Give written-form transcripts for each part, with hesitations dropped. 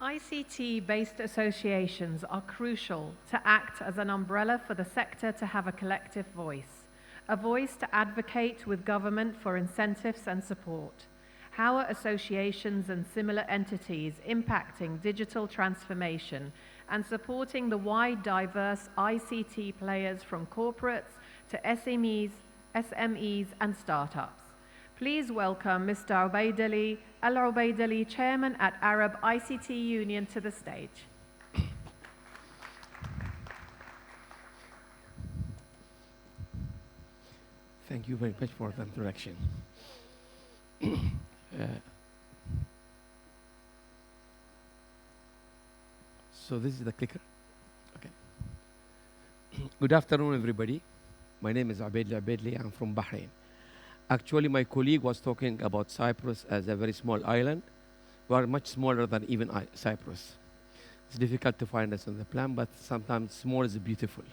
ICT-based associations are crucial to act as an umbrella for the sector to have a collective voice, a voice to advocate with government for incentives and support. How are associations and similar entities impacting digital transformation and supporting the wide, diverse ICT players from corporates to SMEs and startups? Please welcome Mr. Ubaydli Al Ubaydli, Chairman at Arab ICT Union, to the stage. Thank you very much for the introduction. So this is the clicker. Okay. Good afternoon, everybody. My name is Ubaydli Al Ubaydli. I'm from Bahrain. Actually, my colleague was talking about Cyprus as a very small island. We are much smaller than even Cyprus. It's difficult to find us on the plan, but sometimes small is beautiful.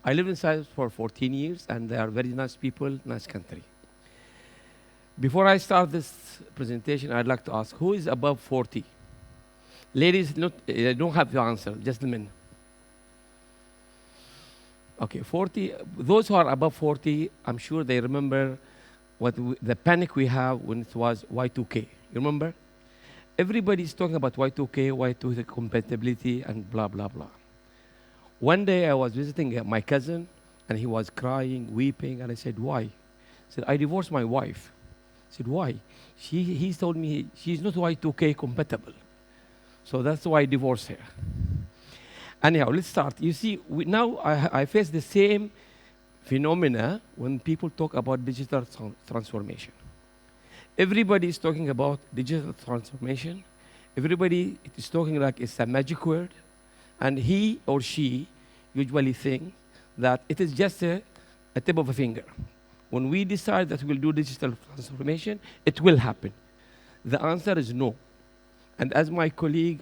I lived in Cyprus for 14 years, and they are very nice people, nice country. Before I start this presentation, I'd like to ask, who is above 40? Ladies, don't have to answer, gentlemen. Okay, 40. Those who are above 40, I'm sure they remember the panic we have when it was Y2K. You remember? Everybody's talking about Y2K, Y2K compatibility, and blah, blah, blah. One day I was visiting my cousin, and he was crying, weeping, and I said, why? He said, I divorced my wife. I said, why? He told me she's not Y2K compatible. So that's why I divorced her. Anyhow, let's start. You see, now I face the same phenomena when people talk about digital transformation. Everybody is talking about digital transformation. Everybody is talking like it's a magic word. And he or she usually think that it is just a tip of a finger. When we decide that we'll do digital transformation, it will happen. The answer is no. And as my colleague,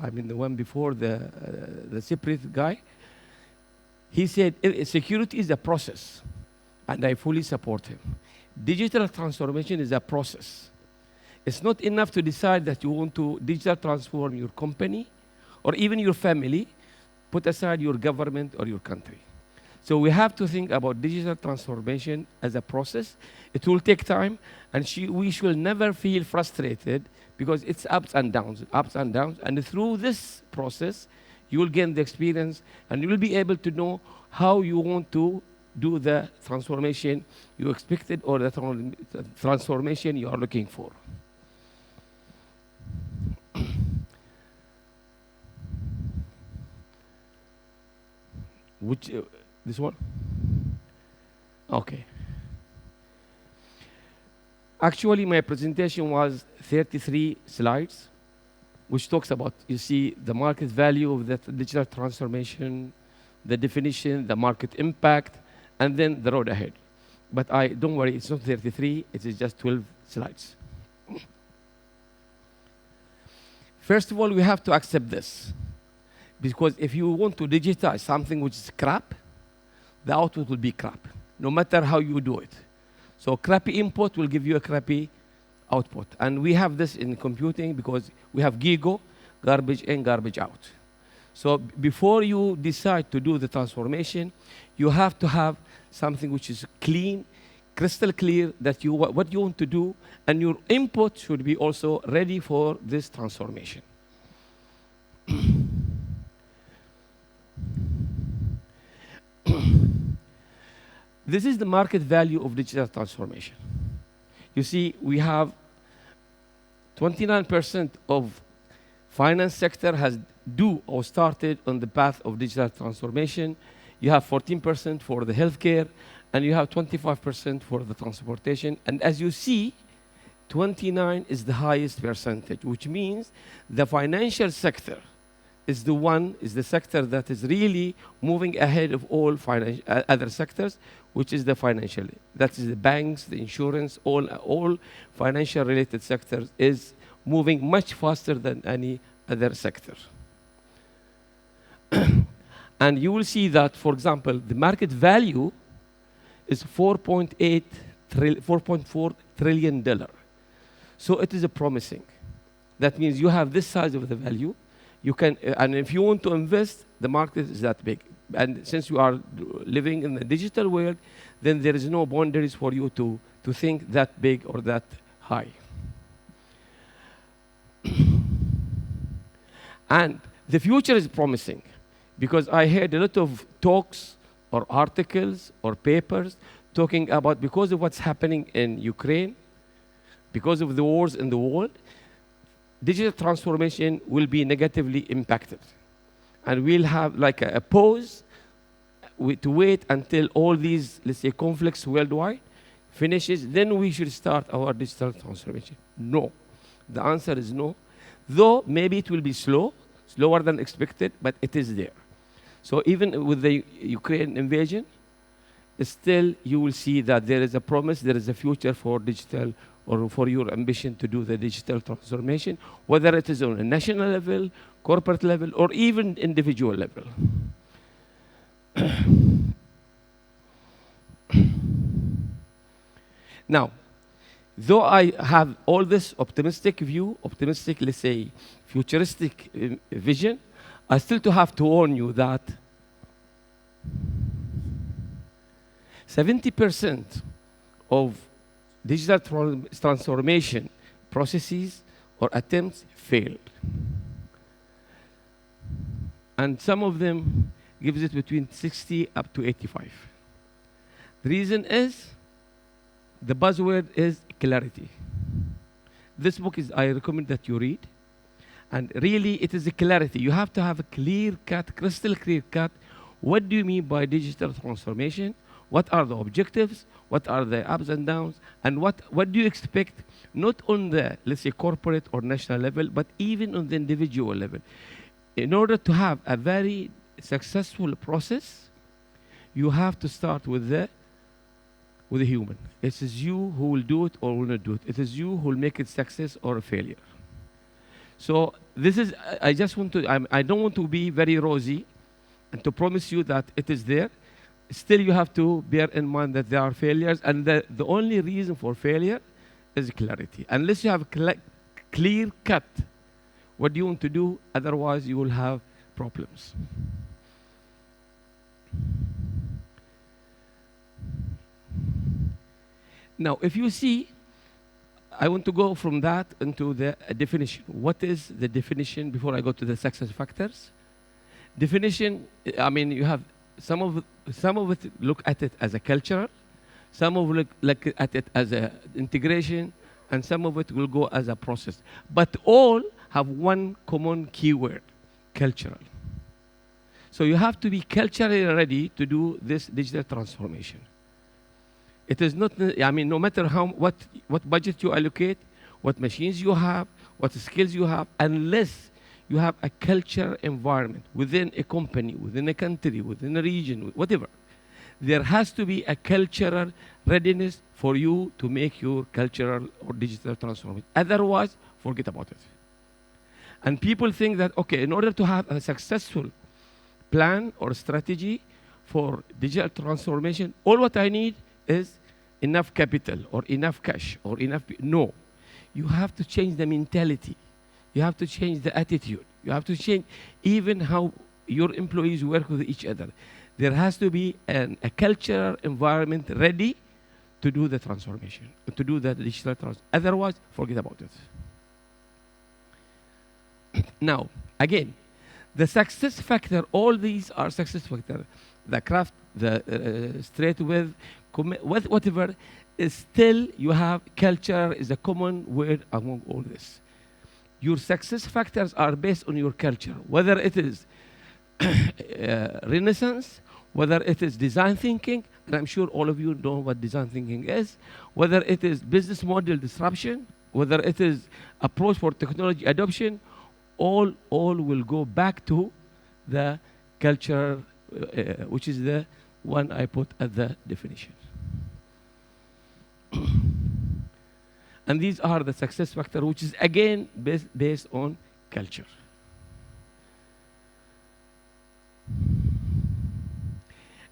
I mean the one before, the separate guy, he said security is a process, and I fully support him. Digital transformation is a process. It's not enough to decide that you want to digital transform your company or even your family, put aside your government or your country. So we have to think about digital transformation as a process. It will take time, and we should never feel frustrated because it's ups and downs. And through this process, you will gain the experience, and you will be able to know how you want to do the transformation you expected or the transformation you are looking for. This one? Okay. Actually, my presentation was 33 slides, which talks about, you see, the market value of the digital transformation, the definition, the market impact, and then the road ahead. But don't worry, it's not 33, it is just 12 slides. First of all, we have to accept this. Because if you want to digitize something which is crap, the output will be crap, no matter how you do it. So crappy input will give you a crappy output. And we have this in computing because we have GIGO, garbage in, garbage out. So before you decide to do the transformation, you have to have something which is clean, crystal clear, that what you want to do, and your input should be also ready for this transformation. This is the market value of digital transformation. You see, we have 29% of finance sector has or started on the path of digital transformation. You have 14% for the healthcare, and you have 25% for the transportation. And as you see, 29 is the highest percentage, which means the financial sector is the sector that is really moving ahead of all other sectors, which is the financial. That is the banks, the insurance, all financial related sectors is moving much faster than any other sector. And you will see that, for example, the market value is $4.4 trillion. So it is promising. That means you have this size of the value. You can, and if you want to invest, the market is that big. And since you are living in the digital world, then there is no boundaries for you to think that big or that high. And the future is promising, because I heard a lot of talks or articles or papers talking about, because of what's happening in Ukraine, because of the wars in the world, digital transformation will be negatively impacted. And we'll have like a pause to wait until all these, let's say, conflicts worldwide finishes, then we should start our digital transformation. No. The answer is no. Though maybe it will be slower than expected, but it is there. So even with the Ukraine invasion, still you will see that there is a promise, there is a future for digital, or for your ambition to do the digital transformation, whether it is on a national level, corporate level, or even individual level. Now, though I have all this optimistic view, optimistic, let's say, futuristic vision, I still have to warn you that 70% of digital transformation processes or attempts failed. And some of them gives it between 60 up to 85. The reason is, the buzzword is clarity. This book is, I recommend that you read. And really, it is a clarity. You have to have a clear cut, crystal clear cut. What do you mean by digital transformation? What are the objectives? What are the ups and downs? And what do you expect, not on the, let's say, corporate or national level, but even on the individual level? In order to have a very successful process, you have to start with the human. It is you who will do it or will not do it. It is you who will make it success or a failure. So this is, I just want to, I don't want to be very rosy and to promise you that it is there. Still, you have to bear in mind that there are failures, and the only reason for failure is clarity. Unless you have clear cut what do you want to do, otherwise you will have problems. Now, if you see, I want to go from that into the definition. What is the definition before I go to the success factors? Definition, I mean, you have some of it look at it as a cultural, some of it look at it as an integration, and some of it will go as a process. But all have one common keyword, cultural. So you have to be culturally ready to do this digital transformation. It is not, I mean, no matter what budget you allocate, what machines you have, what skills you have, unless you have a culture environment within a company, within a country, within a region, whatever, there has to be a cultural readiness for you to make your cultural or digital transformation. Otherwise, forget about it. And people think that, okay, in order to have a successful plan or strategy for digital transformation, all what I need is enough capital or enough cash or enough. No, you have to change the mentality. You have to change the attitude. You have to change even how your employees work with each other. There has to be a cultural environment ready to do the transformation, to do the digital transformation. Otherwise, forget about it. Now, again, the success factor, all these are success factors. The craft, the straight with, whatever, is still you have culture is a common word among all this. Your success factors are based on your culture, whether it is Renaissance, whether it is design thinking, and I'm sure all of you know what design thinking is, whether it is business model disruption, whether it is approach for technology adoption, all will go back to the culture, which is the one I put at the definition. And these are the success factors, which is again based on culture.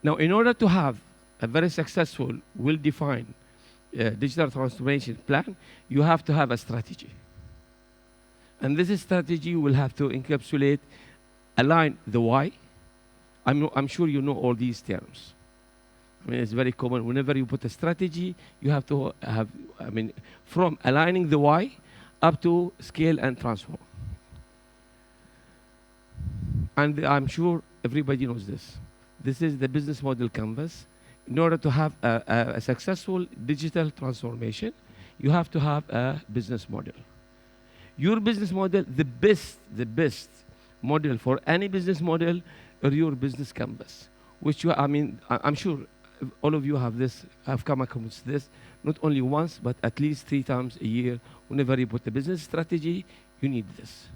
Now, in order to have a very successful, well-defined digital transformation plan, you have to have a strategy. And this strategy will have to encapsulate, align the why. I'm sure you know all these terms. I mean, it's very common. Whenever you put a strategy, you have to have, I mean, from aligning the why up to scale and transform. And I'm sure everybody knows this. This is the business model canvas. In order to have a successful digital transformation, you have to have a business model. Your business model, the best model for any business model, or your business canvas, which you, I mean, I'm sure all of you have come across this, not only once, but at least 3 times a year. Whenever you put a business strategy, you need this.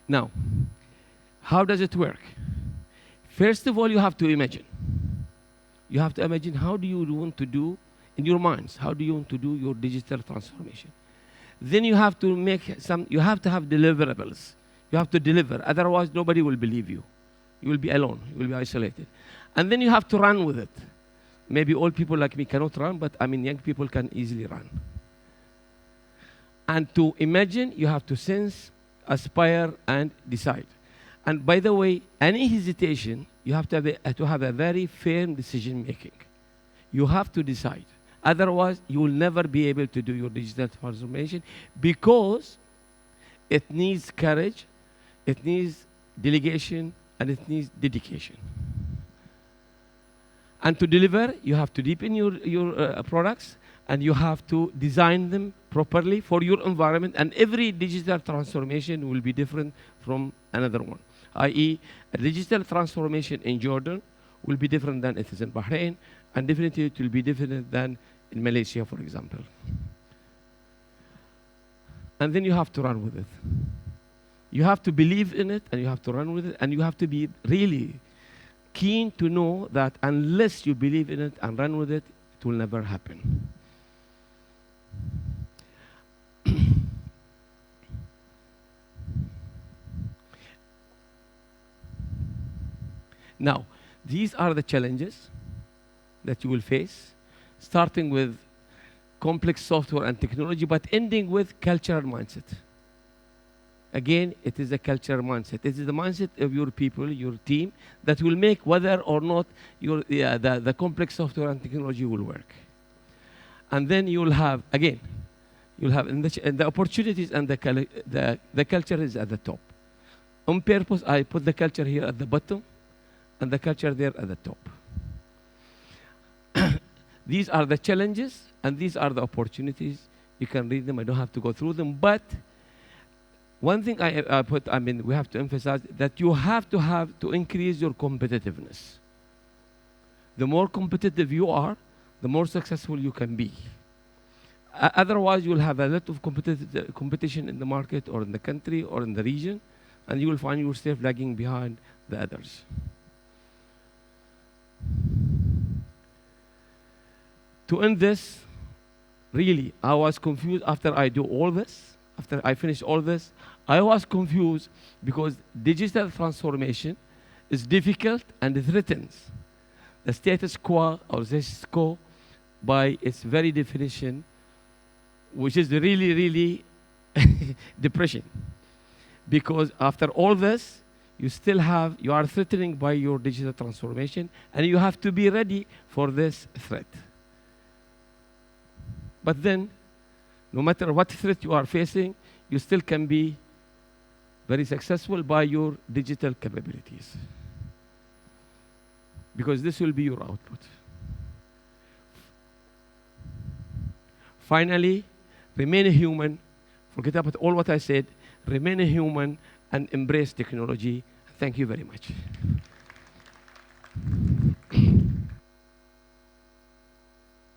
Now, how does it work? First of all, you have to imagine. You have to imagine how do you want to do in your minds, how do you want to do your digital transformation? Then you have to you have to have deliverables. You have to deliver, otherwise nobody will believe you. You will be alone, you will be isolated. And then you have to run with it. Maybe old people like me cannot run, but I mean young people can easily run. And to imagine, you have to sense, aspire, and decide. And by the way, any hesitation, you have to have a very firm decision making. You have to decide. Otherwise, you will never be able to do your digital transformation, because it needs courage, it needs delegation, and it needs dedication. And to deliver, you have to deepen your products, and you have to design them properly for your environment. And every digital transformation will be different from another one. I.e., a digital transformation in Jordan will be different than it is in Bahrain, and definitely it will be different than in Malaysia, for example. And then you have to run with it. You have to believe in it, and you have to run with it, and you have to be really keen to know that unless you believe in it and run with it, it will never happen. Now, these are the challenges that you will face, starting with complex software and technology, but ending with cultural mindset. Again, it is a cultural mindset. It is the mindset of your people, your team, that will make whether or not the complex software and technology will work. And then you will have, again, you'll have and the opportunities, and the culture is at the top. On purpose, I put the culture here at the bottom, and the culture there at the top. These are the challenges, and these are the opportunities. You can read them. I don't have to go through them. But one thing we have to emphasize that you have to increase your competitiveness. The more competitive you are, the more successful you can be. Otherwise, you will have a lot of competition in the market, or in the country, or in the region, and you will find yourself lagging behind the others. To end this, really, I was confused after I do all this. After I finished all this, I was confused because digital transformation is difficult and it threatens the status quo, or status quo, by its very definition, which is really, really depression. Because after all this, you are threatening by your digital transformation, and you have to be ready for this threat. But then, no matter what threat you are facing, you still can be very successful by your digital capabilities. Because this will be your output. Finally, remain a human. Forget about all what I said. Remain a human and embrace technology. Thank you very much.